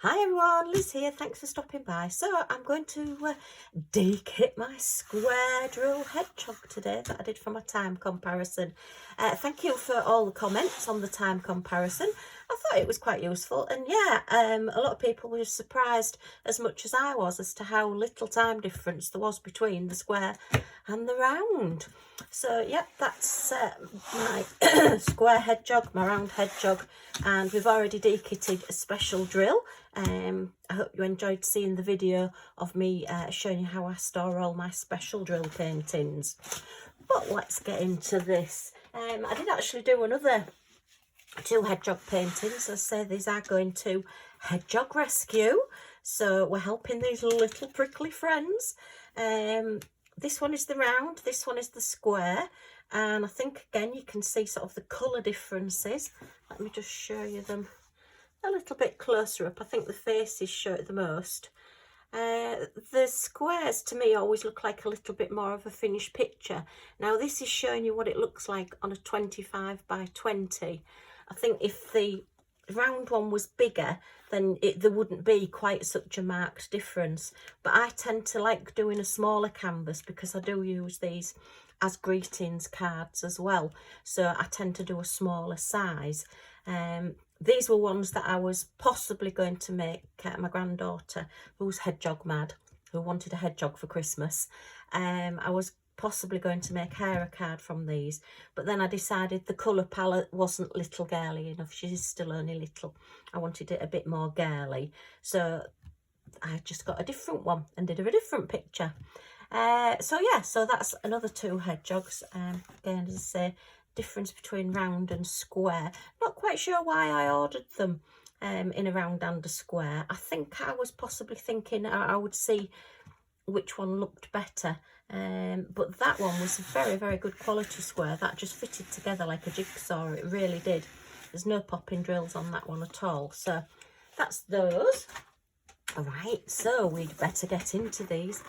Hi everyone, Liz here, thanks for stopping by. So I'm going to de-kit my Squre Drill Hedgehog today that I did for my time comparison. Thank you for all the comments on the time comparison. I thought it was quite useful, and yeah, a lot of people were surprised as much as I was as to how little time difference there was between the square and the round. So yeah, that's my square hedgehog, my round hedgehog, and we've already de-kitted a special drill. I hope you enjoyed seeing the video of me showing you how I store all my special drill paintings. But let's get into this. I did actually do another 2 hedgehog paintings. As I say, these are going to Hedgehog Rescue, so we're helping these little prickly friends. This one is the round, this one is the square, and I think again you can see sort of the colour differences. Let me just show you them a little bit closer up. I think the faces show it the most. The squares to me always look like a little bit more of a finished picture. Now this is showing you what it looks like on a 25 by 20. I think if the round one was bigger, then there wouldn't be quite such a marked difference. But I tend to like doing a smaller canvas because I do use these as greetings cards as well. So I tend to do a smaller size. These were ones that I was possibly going to make my granddaughter, who's hedgehog mad, who wanted a hedgehog for Christmas. I was possibly going to make her a card from these, but then I decided the colour palette wasn't little girly enough. She's still only little. I wanted it a bit more girly, so I just got a different one and did her a different picture. So yeah, so that's another 2 hedgehogs. Again, as I say, difference between round and square. Not quite sure why I ordered them in a round and a square. I think I was possibly thinking I would see which one looked better, but that one was a very, very good quality square. That just fitted together like a jigsaw. It really did. There's no popping drills on that one at all. So that's those. All right, so we'd better get into these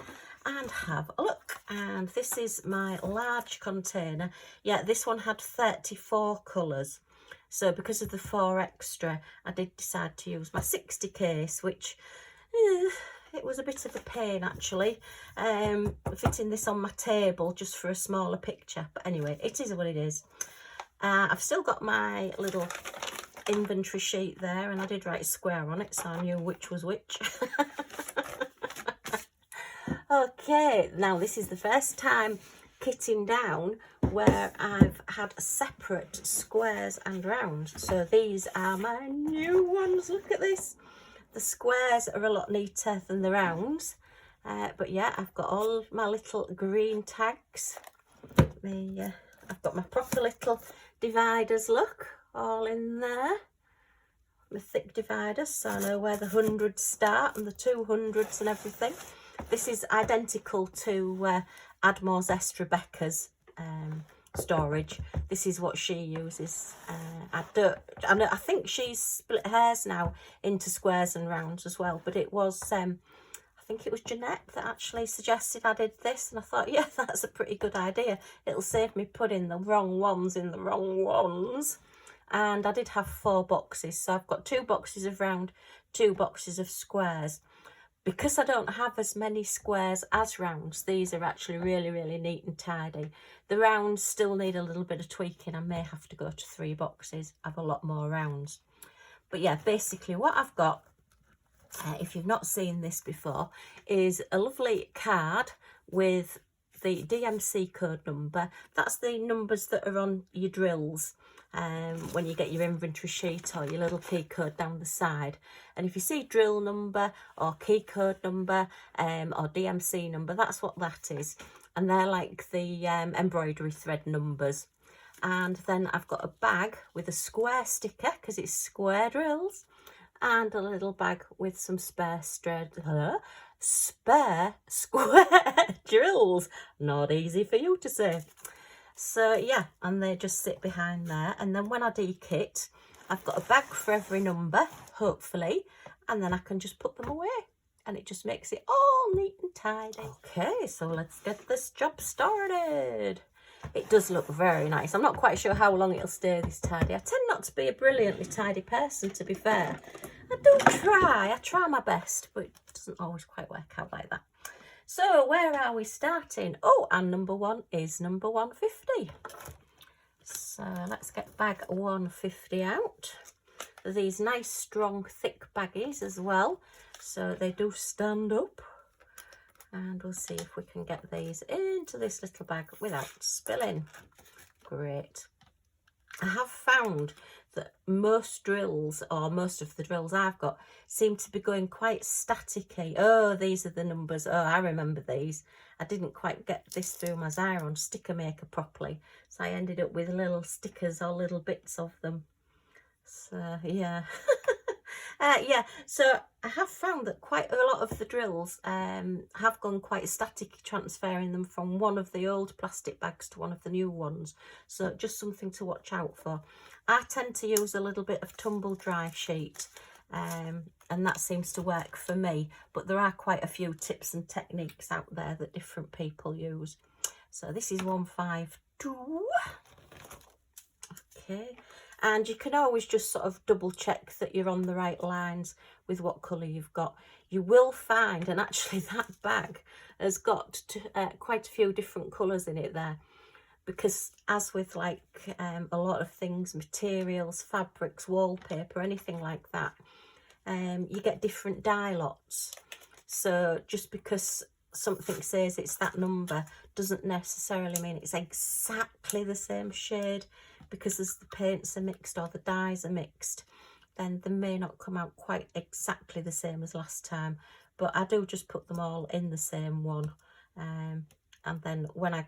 and have a look. And this is my large container. Yeah, this one had 34 colours. So because of the 4 extra, I did decide to use my 60 case, which it was a bit of a pain actually, fitting this on my table just for a smaller picture. But anyway, it is what it is. I've still got my little inventory sheet there, and I did write Squre on it, so I knew which was which. Okay, now this is the first time kitting down where I've had separate squares and rounds. So these are my new ones. Look at this. The squares are a lot neater than the rounds, but yeah, I've got all my little green tags. I've got my proper little dividers, look, all in there. My thick dividers, so I know where the 100s start and the 200s and everything. This is identical to Admore Zest Rebecca's storage. This is what she uses. I think she's split hers now into squares and rounds as well, but it was I think it was Jeanette that actually suggested I did this, and I thought, yeah, that's a pretty good idea. It'll save me putting the wrong ones in the wrong ones. And I did have 4 boxes, so I've got 2 boxes of round, 2 boxes of squares. Because I don't have as many squares as rounds, these are actually really, really neat and tidy. The rounds still need a little bit of tweaking. I may have to go to 3 boxes. I have a lot more rounds. But yeah, basically what I've got, if you've not seen this before, is a lovely card with the DMC code number. That's the numbers that are on your drills when you get your inventory sheet or your little key code down the side. And if you see drill number or key code number or DMC number, that's what that is. And they're like the embroidery thread numbers. And then I've got a bag with a square sticker because it's Squre drills, and a little bag with some spare square drills. Not easy for you to say. So yeah, and they just sit behind there. And then when I de-kit, I've got a bag for every number, hopefully, and then I can just put them away, and it just makes it all neat and tidy. Okay, so let's get this job started. It does look very nice. I'm not quite sure how long it'll stay this tidy. I tend not to be a brilliantly tidy person, to be fair. I try my best, but it doesn't always quite work out like that. So where are we starting? Oh, and number one is number 150. So let's get bag 150 out. These nice strong thick baggies as well, so they do stand up, and we'll see if we can get these into this little bag without spilling. Great. I have found that most drills, or most of the drills I've got, seem to be going quite staticky. Oh, these are the numbers. Oh, I remember these. I didn't quite get this through my Xyron sticker maker properly, so I ended up with little stickers or little bits of them. So yeah. Yeah, so I have found that quite a lot of the drills have gone quite static, transferring them from one of the old plastic bags to one of the new ones. So just something to watch out for. I tend to use a little bit of tumble dry sheet, and that seems to work for me. But there are quite a few tips and techniques out there that different people use. So this is 152. Okay. And you can always just sort of double check that you're on the right lines with what colour you've got. You will find, and actually that bag has got quite a few different colours in it there, because as with like a lot of things, materials, fabrics, wallpaper, anything like that, you get different dye lots. So just because something says it's that number doesn't necessarily mean it's exactly the same shade, because as the paints are mixed or the dyes are mixed, then they may not come out quite exactly the same as last time. But I do just put them all in the same one, and then when I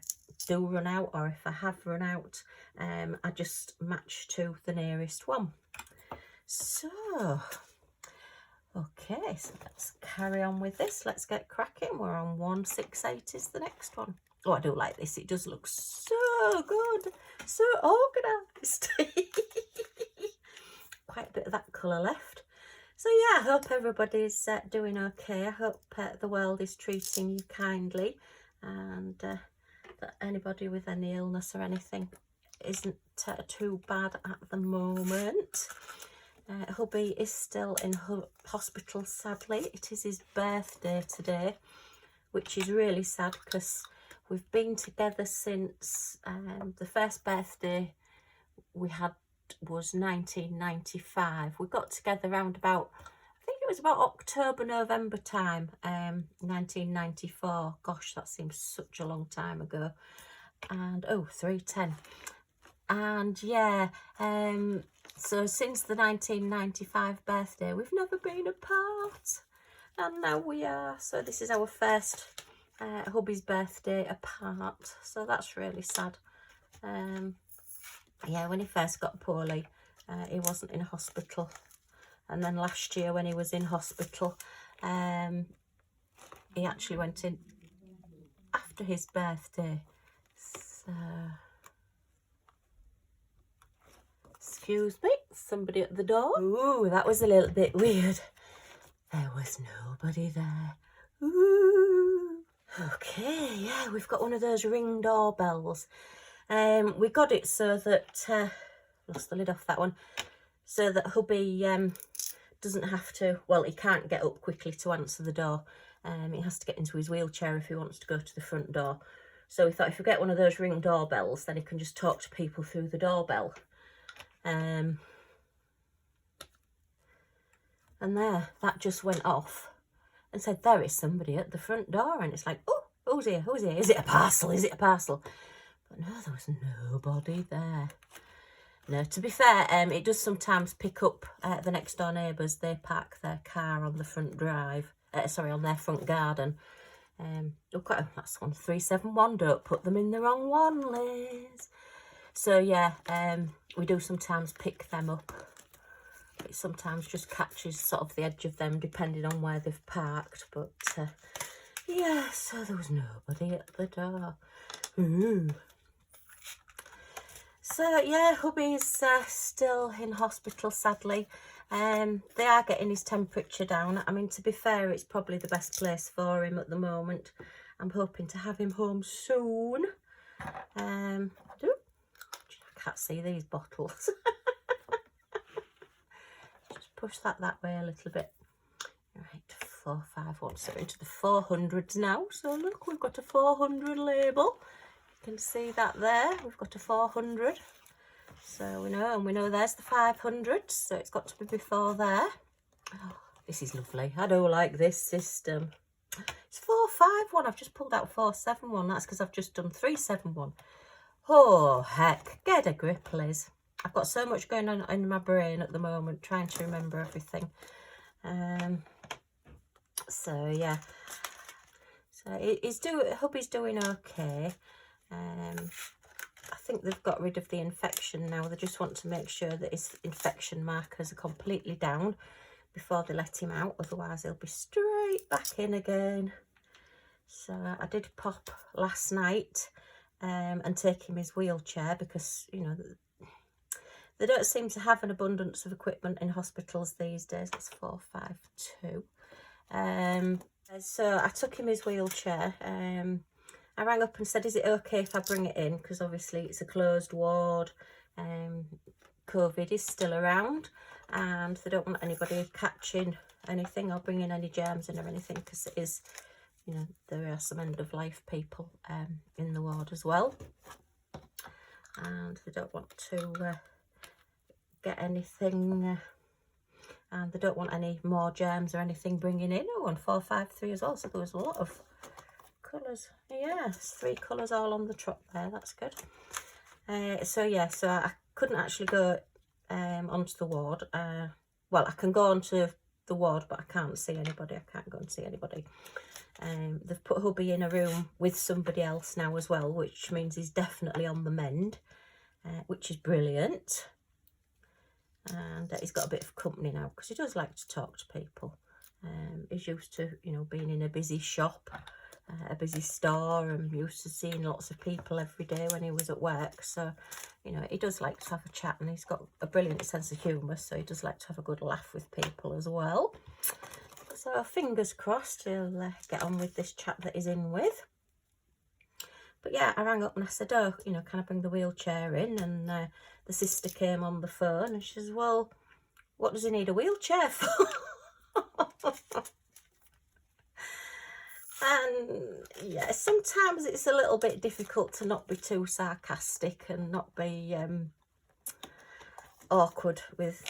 do run out, or if I have run out, I just match to the nearest one. So okay, so let's carry on with this. Let's get cracking. We're on 168 is the next one. Oh, I do like this. It does look so good, so organised. Quite a bit of that colour left. So yeah, I hope everybody's doing okay. I hope the world is treating you kindly, and that anybody with any illness or anything isn't too bad at the moment. Hubby is still in hospital, sadly. It is his birthday today, which is really sad because we've been together since the first birthday we had was 1995. We got together around about, I think it was about October, November time, 1994. Gosh, that seems such a long time ago. And oh, 310. And yeah, so since the 1995 birthday, we've never been apart, and now we are. So this is our first hubby's birthday apart, so that's really sad. Yeah, when he first got poorly, he wasn't in hospital, and then last year when he was in hospital, he actually went in after his birthday. So excuse me, somebody at the door. Ooh, that was a little bit weird. There was nobody there. Ooh. Okay, yeah, we've got one of those ring doorbells. We got it so that, lost the lid off that one, so that hubby doesn't have to, well, he can't get up quickly to answer the door. He has to get into his wheelchair if he wants to go to the front door. So we thought if we get one of those ring doorbells, then he can just talk to people through the doorbell. And there, that just went off and said, there is somebody at the front door. And it's like, oh, who's here? Who's here? Is it a parcel? Is it a parcel? But no, there was nobody there. No, to be fair, it does sometimes pick up the next door neighbours. They park their car on the front drive, sorry, on their front garden. Okay, that's 1371. Don't put them in the wrong one, Liz. So yeah, we do sometimes pick them up. It sometimes just catches sort of the edge of them depending on where they've parked. But yeah, so there was nobody at the door. Ooh. So yeah, hubby's still in hospital, sadly. They are getting his temperature down. I mean, to be fair, it's probably the best place for him at the moment. I'm hoping to have him home soon. I can't see these bottles. Just push that way a little bit. Right, 451, so into the 400s now. So look, we've got a 400 label. You can see that there. We've got a 400. So we know, and we know there's the 500. So it's got to be before there. Oh, this is lovely. I do like this system. It's 451. I've just pulled out 471. That's because I've just done 371. Oh, heck. Get a grip, Liz. I've got so much going on in my brain at the moment, trying to remember everything. So yeah, so hubby's doing okay. I think they've got rid of the infection now. They just want to make sure that his infection markers are completely down before they let him out, otherwise he'll be straight back in again. So I did pop last night and take him his wheelchair, because you know they don't seem to have an abundance of equipment in hospitals these days. That's 452. So I took him his wheelchair. I rang up and said, is it okay if I bring it in? Because obviously it's a closed ward. COVID is still around, and they don't want anybody catching anything or bringing any germs in or anything, because it is, you know, there are some end of life people in the ward as well, and they don't want to get anything, and they don't want any more germs or anything bringing in. Oh, and 453 as well, so there was a lot of colours. Yes, 3 colours all on the trot there, that's good. So yeah, so I couldn't actually go onto the ward. Well, I can go onto the ward, but I can't see anybody. I can't go and see anybody. They've put hubby in a room with somebody else now as well, which means he's definitely on the mend, which is brilliant. And he's got a bit of company now, because he does like to talk to people. He's used to, you know, being in a busy shop, a busy store, and used to seeing lots of people every day when he was at work. So, you know, he does like to have a chat, and he's got a brilliant sense of humour, so he does like to have a good laugh with people as well. So fingers crossed he'll get on with this chap that he's in with. But yeah, I rang up and I said, oh, you know, can I bring the wheelchair in? And the sister came on the phone and she says, well, what does he need a wheelchair for? And yeah, sometimes it's a little bit difficult to not be too sarcastic and not be awkward with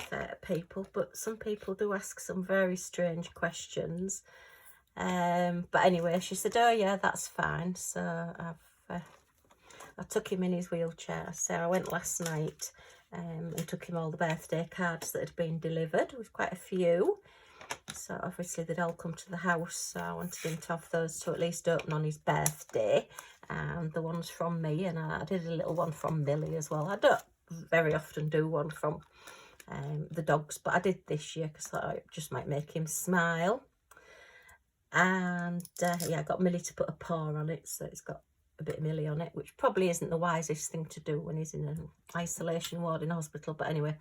people, but some people do ask some very strange questions. But anyway, she said, oh yeah, that's fine. So I took him in his wheelchair. So I went last night and took him all the birthday cards that had been delivered. There was quite a few. So obviously they'd all come to the house, so I wanted him to have those to at least open on his birthday, and the ones from me, and I did a little one from Millie as well. I don't very often do one from the dogs, but I did this year because I thought it just might make him smile. And yeah, I got Millie to put a paw on it, so it's got a bit of Millie on it, which probably isn't the wisest thing to do when he's in an isolation ward in hospital, but anyway.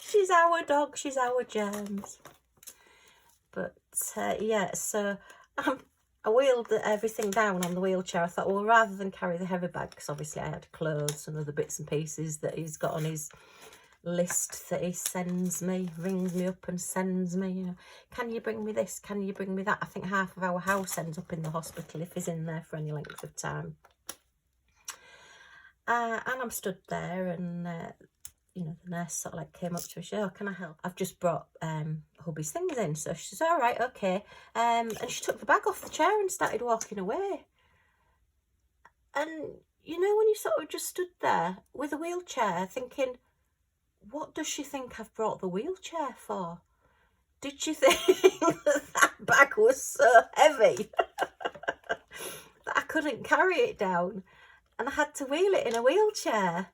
She's our dog, she's our germs. But yeah, so I wheeled everything down on the wheelchair. I thought, well, rather than carry the heavy bag, because obviously I had clothes and other bits and pieces that he's got on his list that he sends me, rings me up and sends me, you know, can you bring me this, can you bring me that? I think half of our house ends up in the hospital if he's in there for any length of time. And I'm stood there, and you know, the nurse sort of like came up to me, she said, oh, can I help? I've just brought hubby's things in. So she says, all right, okay. And she took the bag off the chair and started walking away. And, you know, when you sort of just stood there with a wheelchair thinking, what does she think I've brought the wheelchair for? Did she think that bag was so heavy that I couldn't carry it down and I had to wheel it in a wheelchair?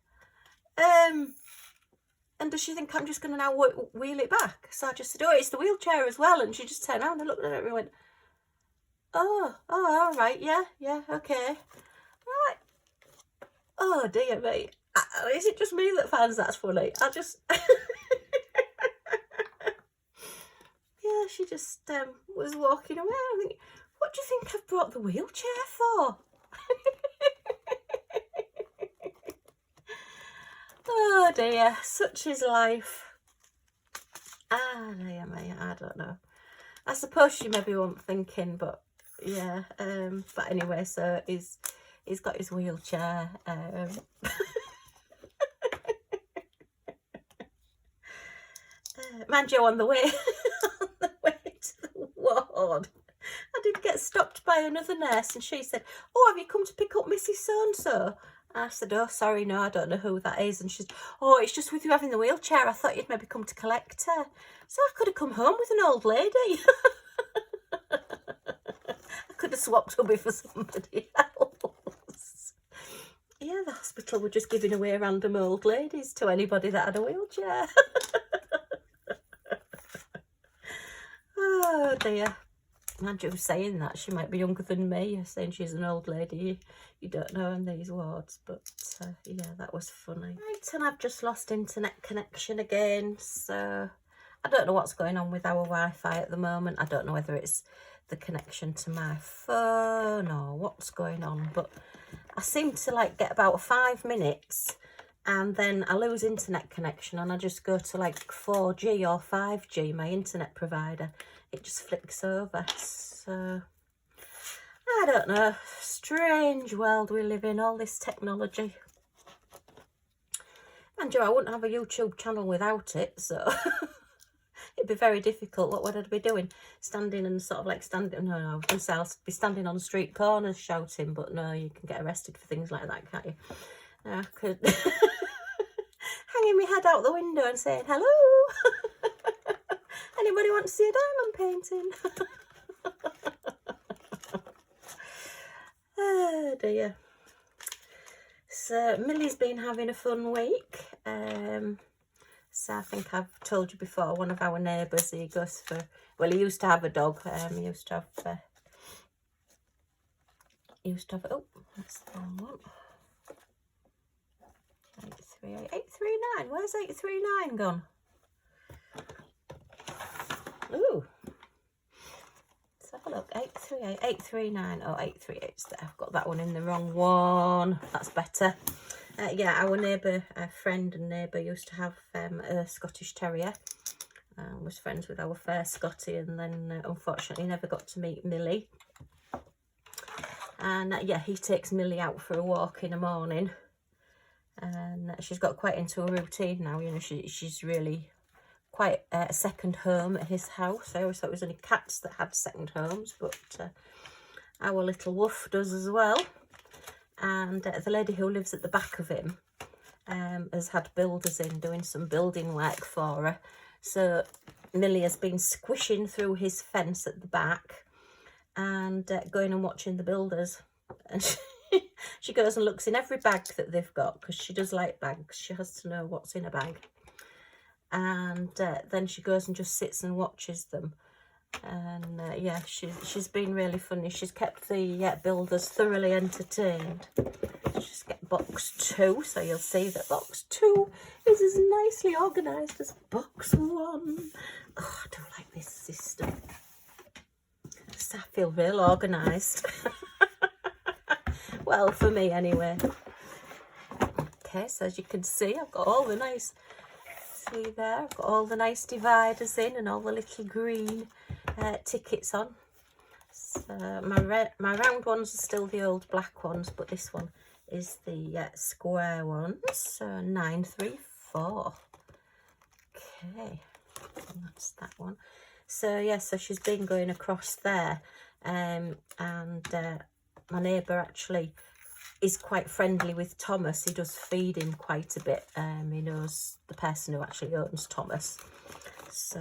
And does she think I'm just going to now wheel it back? So I just said, oh, it's the wheelchair as well. And she just turned around and looked at it and went, oh, all right, yeah, okay. Right. Oh, dear me. Is it just me that finds that's funny? I just... Yeah, she just was walking away. I think, what do you think I've brought the wheelchair for? Oh dear, such is life. Ah dear me, I don't know. I suppose she maybe wasn't thinking, but yeah. But anyway, so he's got his wheelchair. Mind you, on the way on the way to the ward, I did get stopped by another nurse, and she said, "Oh, have you come to pick up Mrs. So-and-so?" I said, "Oh, sorry, no, I don't know who that is." And she's, "Oh, it's just with you having the wheelchair. I thought you'd maybe come to collect her." So I could have come home with an old lady. I could have swapped hubby for somebody else. Yeah, the hospital were just giving away random old ladies to anybody that had a wheelchair. Oh dear. Imagine her saying that. She might be younger than me, saying she's an old lady. You don't know in these wards, but yeah, that was funny. Right, and I've just lost internet connection again, so I don't know what's going on with our Wi-Fi at the moment. I don't know whether it's the connection to my phone or what's going on, but I seem to like get about 5 minutes and then I lose internet connection and I just go to like 4G or 5G, my internet provider. It just flicks over. So I don't know, strange world we live in, all this technology. And I wouldn't have a YouTube channel without it, so it'd be very difficult. What would I be doing? Standing and sort of like standing, no, I was going to say I'll be standing on street corners shouting, but no, you can get arrested for things like that, can't you? I could hanging my head out the window and saying, "Hello, anybody want to see a diamond painting?" Oh dear. So Millie's been having a fun week. So I think I've told you before, one of our neighbours, he goes for, well, he used to have a dog. He used to have, oh, that's the wrong one. 839, where's 839 gone? Ooh. Let's have a look. 838, 839, oh, 838's there. I've got that one in the wrong one. That's better. Yeah, our neighbour, friend and neighbour used to have a Scottish Terrier. Was friends with our first Scottie, and then unfortunately never got to meet Millie. And yeah, he takes Millie out for a walk in the morning. And she's got quite into a routine now, you know, she's really quite a second home at his house. I always thought it was only cats that had second homes, but our little Woof does as well. And the lady who lives at the back of him has had builders in doing some building work for her. So Millie has been squishing through his fence at the back and going and watching the builders. And she goes and looks in every bag that they've got, because she does like bags. She has to know what's in a bag. And then she goes and just sits and watches them. And yeah, she's been really funny. She's kept the builders thoroughly entertained. She's got box 2, so you'll see that box 2 is as nicely organised as box 1. Oh, I do like this system. I feel real organised. Well, for me anyway. Okay, so as you can see, I've got all the nice, see there, I've got all the nice dividers in and all the little green tickets on. So my round ones are still the old black ones, but this one is the square ones. So 934. Okay, and that's that one. So yeah, so she's been going across there, and my neighbour actually is quite friendly with Thomas. He does feed him quite a bit. He knows the person who actually owns Thomas. So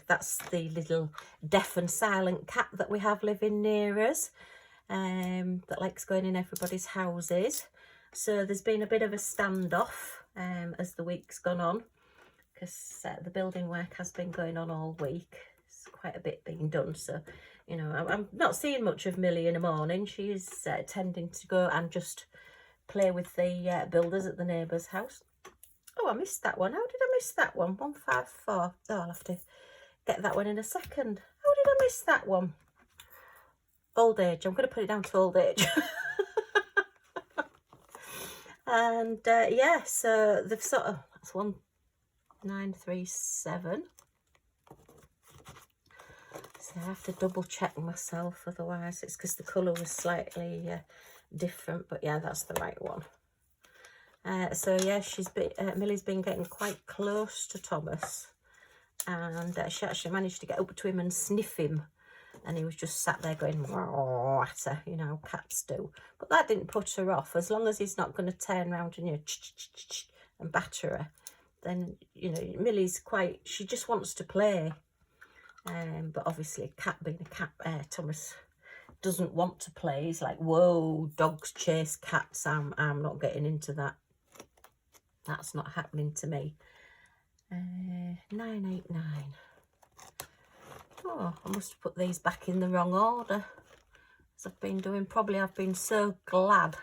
that's the little deaf and silent cat that we have living near us, that likes going in everybody's houses. So there's been a bit of a standoff as the week's gone on, because the building work has been going on all week. It's quite a bit being done, so you know, I'm not seeing much of Millie in the morning. She is tending to go and just play with the builders at the neighbour's house. Oh, I missed that one. How did I miss that one? 154. Oh, I'll have to get that one in a second. How did I miss that one? Old age. I'm going to put it down to old age. And yeah, so they've sort of, that's 1937. So I have to double check myself, otherwise it's because the colour was slightly different, but yeah, that's the right one. So yeah, Millie's been getting quite close to Thomas, and she actually managed to get up to him and sniff him, and he was just sat there going at her, you know, cats do. But that didn't put her off, as long as he's not going to turn around and, you know, and batter her. Then, you know, Millie's she just wants to play. But obviously, cat being a cat, Thomas doesn't want to play. He's like, whoa, dogs chase cats. I'm not getting into that. That's not happening to me. 989. Oh, I must have put these back in the wrong order, as I've been doing. Probably I've been so glad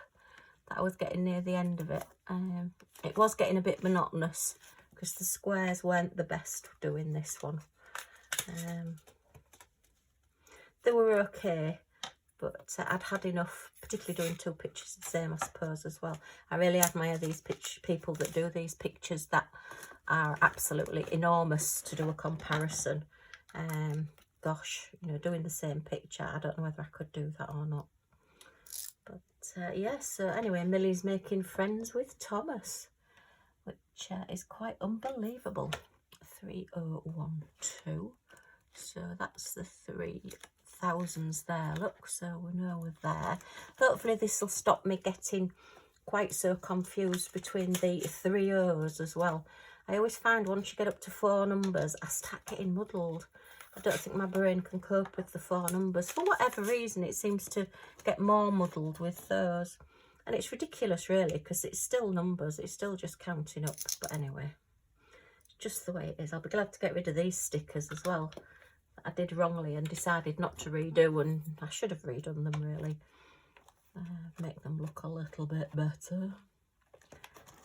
that I was getting near the end of it. It was getting a bit monotonous because the squares weren't the best doing this one. They were okay, but I'd had enough, particularly doing 2 pictures the same, I suppose, as well. I really admire these people that do these pictures that are absolutely enormous to do a comparison. Gosh, you know, doing the same picture, I don't know whether I could do that or not. But yeah, so anyway, Millie's making friends with Thomas, which is quite unbelievable. 3012. So that's the 3000s there, look, so we know we're there. Hopefully this will stop me getting quite so confused between the 3 O's as well. I always find once you get up to 4 numbers, I start getting muddled. I don't think my brain can cope with the 4 numbers. For whatever reason, it seems to get more muddled with those. And it's ridiculous, really, because it's still numbers. It's still just counting up. But anyway, it's just the way it is. I'll be glad to get rid of these stickers as well. I did wrongly and decided not to redo, and I should have redone them, really. Make them look a little bit better.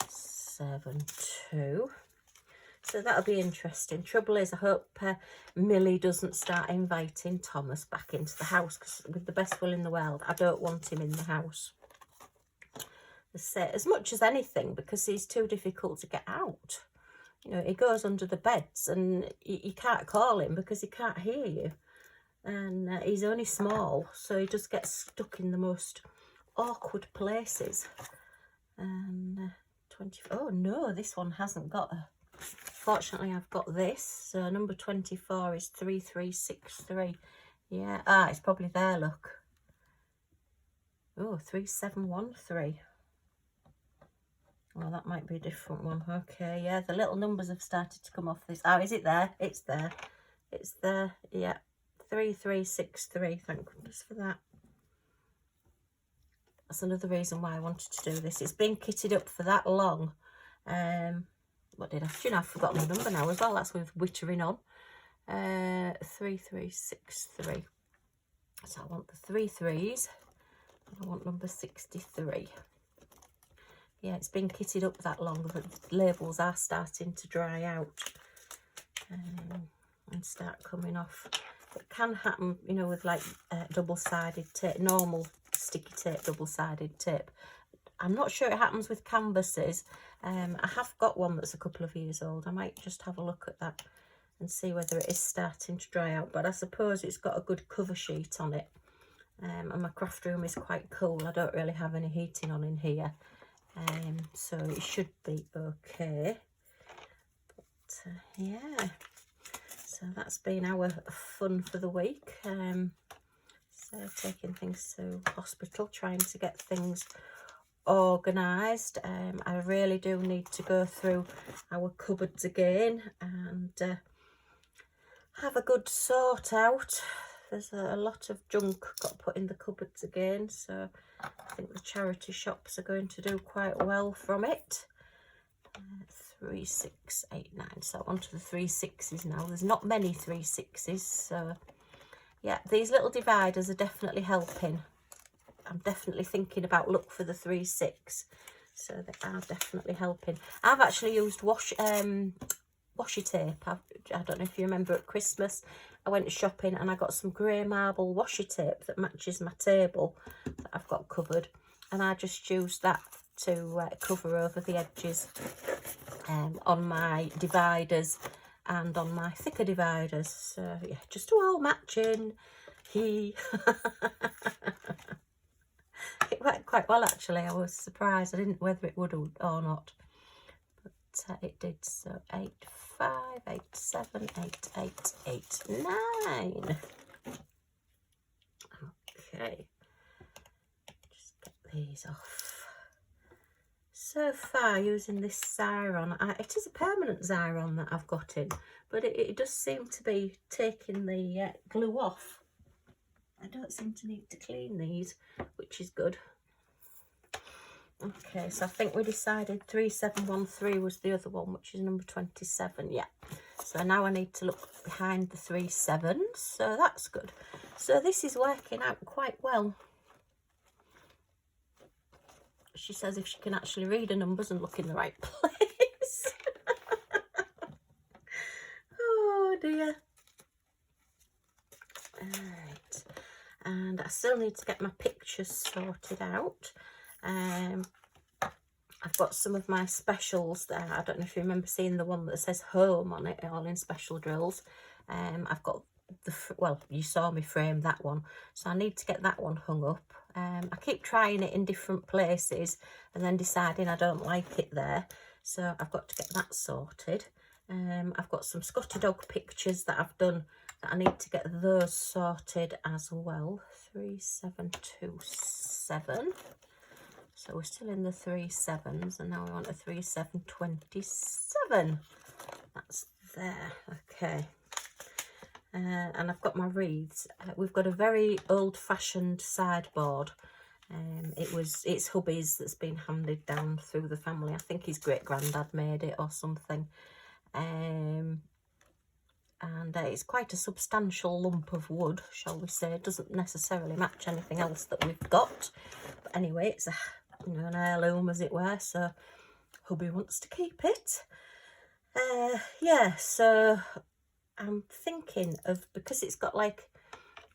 72. So that'll be interesting. Trouble is, I hope Millie doesn't start inviting Thomas back into the house, because with the best will in the world, I don't want him in the house. As much as anything, because he's too difficult to get out. You know, he goes under the beds and you can't call him because he can't hear you. And he's only small, so he just gets stuck in the most awkward places. And 20. Oh no, this one hasn't got a. Fortunately, I've got this. So number 24 is 3363. Yeah, it's probably there, look. Oh, 3713. Well, that might be a different one. Okay, yeah, the little numbers have started to come off this. Oh, is it there? It's there. It's there. Yeah, 3363. Thank goodness for that. That's another reason why I wanted to do this. It's been kitted up for that long. What did I? Do you know, I've forgotten the number now as well. That's with wittering on. 3363. So I want the 3 3s. And I want number 63. Yeah, it's been kitted up that long, but the labels are starting to dry out and start coming off. It can happen, you know, with like double-sided tape, normal sticky tape, double-sided tape. I'm not sure it happens with canvases. I have got one that's a couple of years old. I might just have a look at that and see whether it is starting to dry out. But I suppose it's got a good cover sheet on it. And my craft room is quite cool. I don't really have any heating on in here. So it should be okay. But yeah, so that's been our fun for the week. So taking things to hospital, trying to get things organised. I really do need to go through our cupboards again and have a good sort out. There's a lot of junk got put in the cupboards again, so I think the charity shops are going to do quite well from it. 3689. So I'm onto the 36s now. There's not many 36s, so yeah, these little dividers are definitely helping. I'm definitely thinking about look for the 36, so they are definitely helping. I've actually used washi tape. I don't know if you remember at Christmas, I went shopping and I got some grey marble washi tape that matches my table that I've got covered, and I just used that to cover over the edges on my dividers and on my thicker dividers. So yeah, just all matching. It worked quite well actually. I was surprised. I didn't know whether it would or not, but it did. So 8, 5, 8, 7, 8, 8, 8, 9. Okay, just get these off. So far using this Xyron, it is a permanent Xyron that I've got in, but it does seem to be taking the glue off. I don't seem to need to clean these, which is good. Okay, so I think we decided 3713 was the other one, which is number 27. Yeah, so now I need to look behind the 37s, so that's good. So this is working out quite well. She says if she can actually read her numbers and look in the right place. Oh dear. Alright, and I still need to get my pictures sorted out. I've got some of my specials there. I don't know if you remember seeing the one that says home on it, all in special drills. I've got the, well, you saw me frame that one, so I need to get that one hung up. I keep trying it in different places and then deciding I don't like it there, so I've got to get that sorted. I've got some Scotty dog pictures that I've done that I need to get those sorted as well. 3727. So we're still in the 37s, and now we want a 3727. That's there. Okay. And I've got my wreaths. We've got a very old-fashioned sideboard. It's hubby's that's been handed down through the family. I think his great-granddad made it or something. And it's quite a substantial lump of wood, shall we say. It doesn't necessarily match anything else that we've got. But anyway, it's an heirloom, as it were, so hubby wants to keep it. Yeah, so I'm thinking of, because it's got like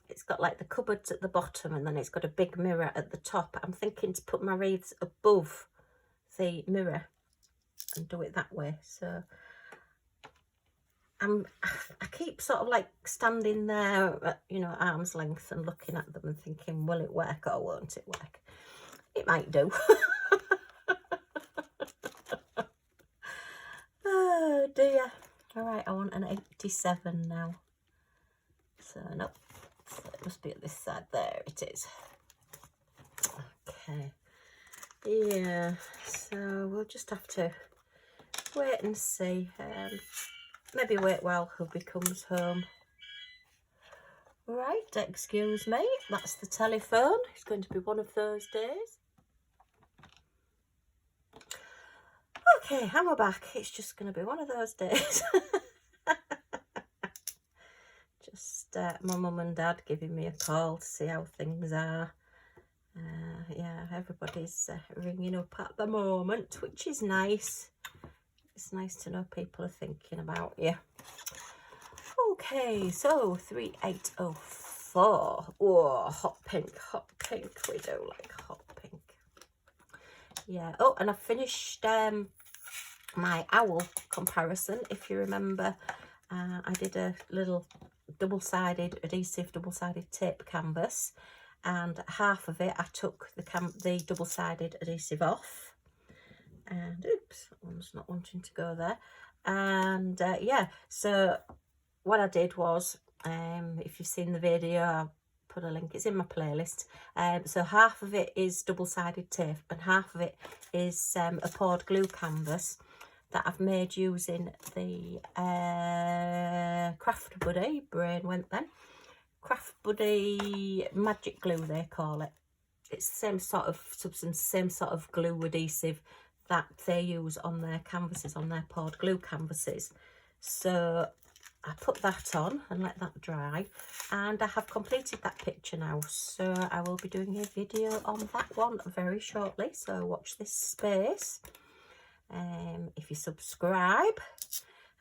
the cupboards at the bottom and then it's got a big mirror at the top, I'm thinking to put my wreaths above the mirror and do it that way. So I keep sort of like standing there at, arm's length and looking at them and thinking, will it work or won't it work? It might do. Oh dear. All right, I want an 87 now. So nope, so it must be at this side. There it is. Okay. Yeah, so we'll just have to wait and see. Maybe wait while hubby comes home. Right, excuse me, that's the telephone. It's going to be one of those days. Okay, and we're back. It's just going to be one of those days. Just my mum and dad giving me a call to see how things are. Yeah, everybody's ringing up at the moment, which is nice. It's nice to know people are thinking about you. Okay, so 3804. Oh, hot pink, hot pink. We do like hot pink. Yeah. Oh, and I finished my owl comparison. If you remember, I did a little double-sided adhesive, double-sided tape canvas, and half of it I took the double-sided adhesive off, and oops, that one's not wanting to go there. And yeah, so what I did was, if you've seen the video, I'll put a link, it's in my playlist. So half of it is double-sided tape and half of it is a poured glue canvas that I've made using the Craft Buddy, brain went then, Craft Buddy magic glue they call it. It's the same sort of substance, same sort of glue adhesive that they use on their canvases, on their poured glue canvases. So I put that on and let that dry, and I have completed that picture now, so I will be doing a video on that one very shortly, so watch this space. If you subscribe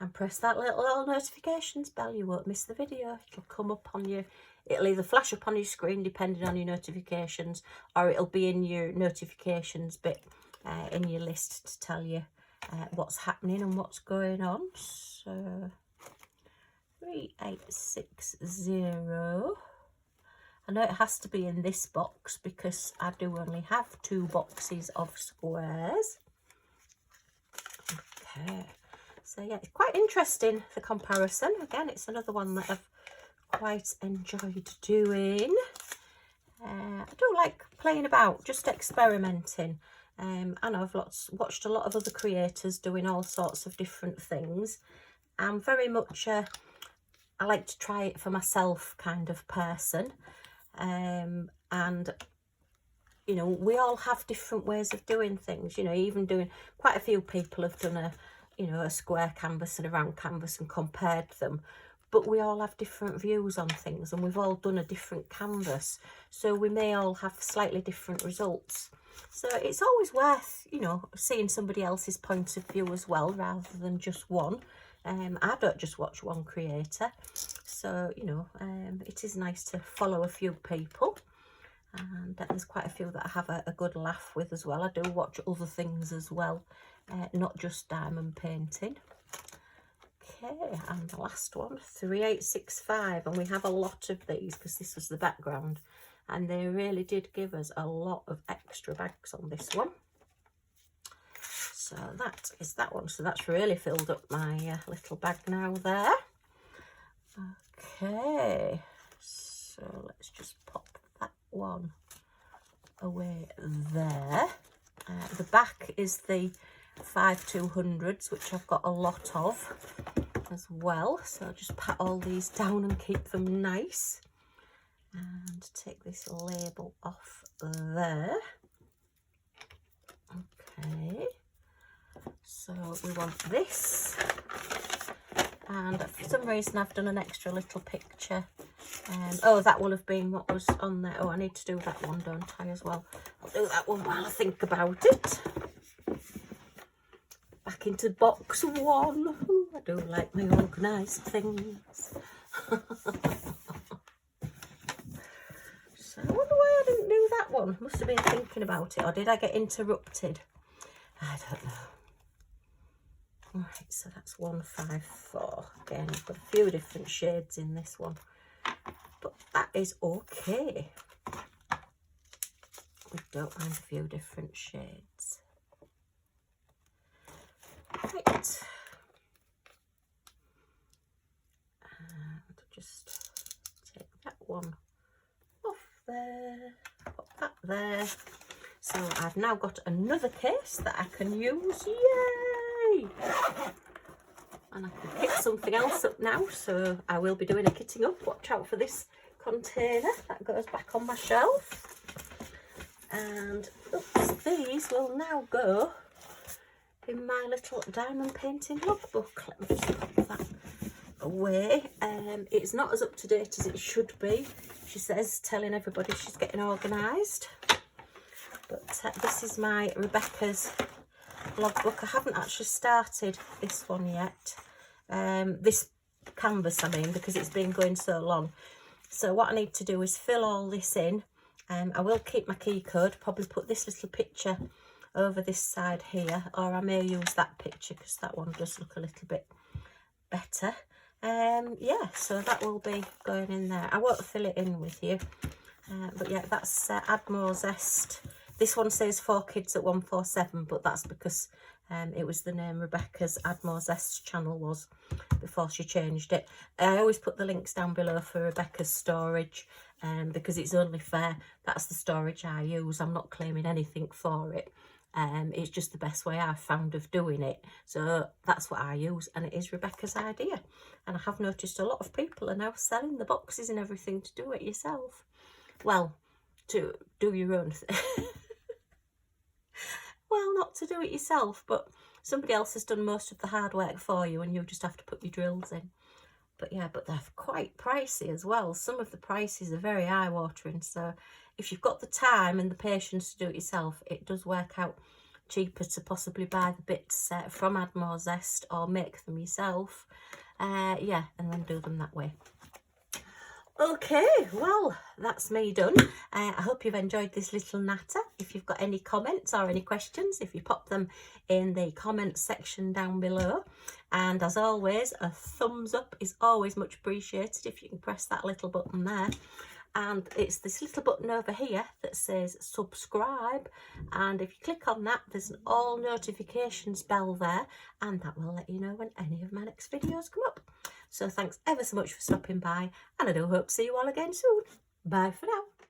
and press that little notifications bell, you won't miss the video. It'll come up on you, it'll either flash up on your screen depending on your notifications, or it'll be in your notifications bit in your list to tell you what's happening and what's going on. So 3860. I know it has to be in this box because I do only have 2 boxes of squares. Okay, so yeah, it's quite interesting, the comparison. Again, it's another one that I've quite enjoyed doing. I do like playing about, just experimenting. And I've watched a lot of other creators doing all sorts of different things. I'm very much I like to try it for myself kind of person. And you know, we all have different ways of doing things. You know, even doing, quite a few people have done a, you know, a square canvas and a round canvas and compared them, but we all have different views on things, and we've all done a different canvas, so we may all have slightly different results. So it's always worth, you know, seeing somebody else's point of view as well, rather than just one. I don't just watch one creator, so you know, it is nice to follow a few people, and there's quite a few that I have a good laugh with as well. I do watch other things as well, not just diamond painting. Okay, and the last one, 3865, and we have a lot of these because this was the background, and they really did give us a lot of extra bags on this one. So that is that one. So that's really filled up my little bag now there. Okay, so let's just pop that one away there. The back is the 5200s, which I've got a lot of as well, so I'll just pat all these down and keep them nice, and take this label off there. Okay, so we want this, and for some reason I've done an extra little picture. Oh, that will have been what was on there. Oh, I need to do that one, don't I, as well? I'll do that one while I think about it. Back into box 1. Ooh, I do like my organised things. So I wonder why I didn't do that one. Must have been thinking about it, or did I get interrupted? I don't know. Right, so that's 154. Again, I've got a few different shades in this one, but that is okay. We don't mind a few different shades. Right, and just take that one off there, pop that there. So I've now got another case that I can use, yay! And I can kit something else up now, so I will be doing a kitting up. Watch out for this container, that goes back on my shelf. And oops, these will now go in my little diamond painting logbook. Let me just pop that away. It's not as up to date as it should be, she says, telling everybody she's getting organised. But this is my Rebecca's logbook. I haven't actually started this one yet. This canvas, I mean, because it's been going so long. So what I need to do is fill all this in. I will keep my key code, probably put this little picture over this side here, or I may use that picture because that one does look a little bit better. Yeah, so that will be going in there. I won't fill it in with you, but yeah, that's Add More Zest. This one says 4 Kids at 147, but that's because it was the name Rebecca's Add More Zest channel was before she changed it. I always put the links down below for Rebecca's storage, because it's only fair. That's the storage I use. I'm not claiming anything for it. It's just the best way I've found of doing it. So that's what I use, and it is Rebecca's idea. And I have noticed a lot of people are now selling the boxes and everything to do it yourself. Well, to do your own thing. Well, not to do it yourself, but somebody else has done most of the hard work for you and you just have to put your drills in. But yeah, but they're quite pricey as well. Some of the prices are very eye-watering. So if you've got the time and the patience to do it yourself, it does work out cheaper to possibly buy the bits from Add More Zest or make them yourself. Yeah, and then do them that way. Okay, well, that's me done. I hope you've enjoyed this little natter. If you've got any comments or any questions, if you pop them in the comments section down below. And as always, a thumbs up is always much appreciated if you can press that little button there. And it's this little button over here that says subscribe, and if you click on that, there's an all notifications bell there, and that will let you know when any of my next videos come up. So thanks ever so much for stopping by, and I do hope to see you all again soon. Bye for now.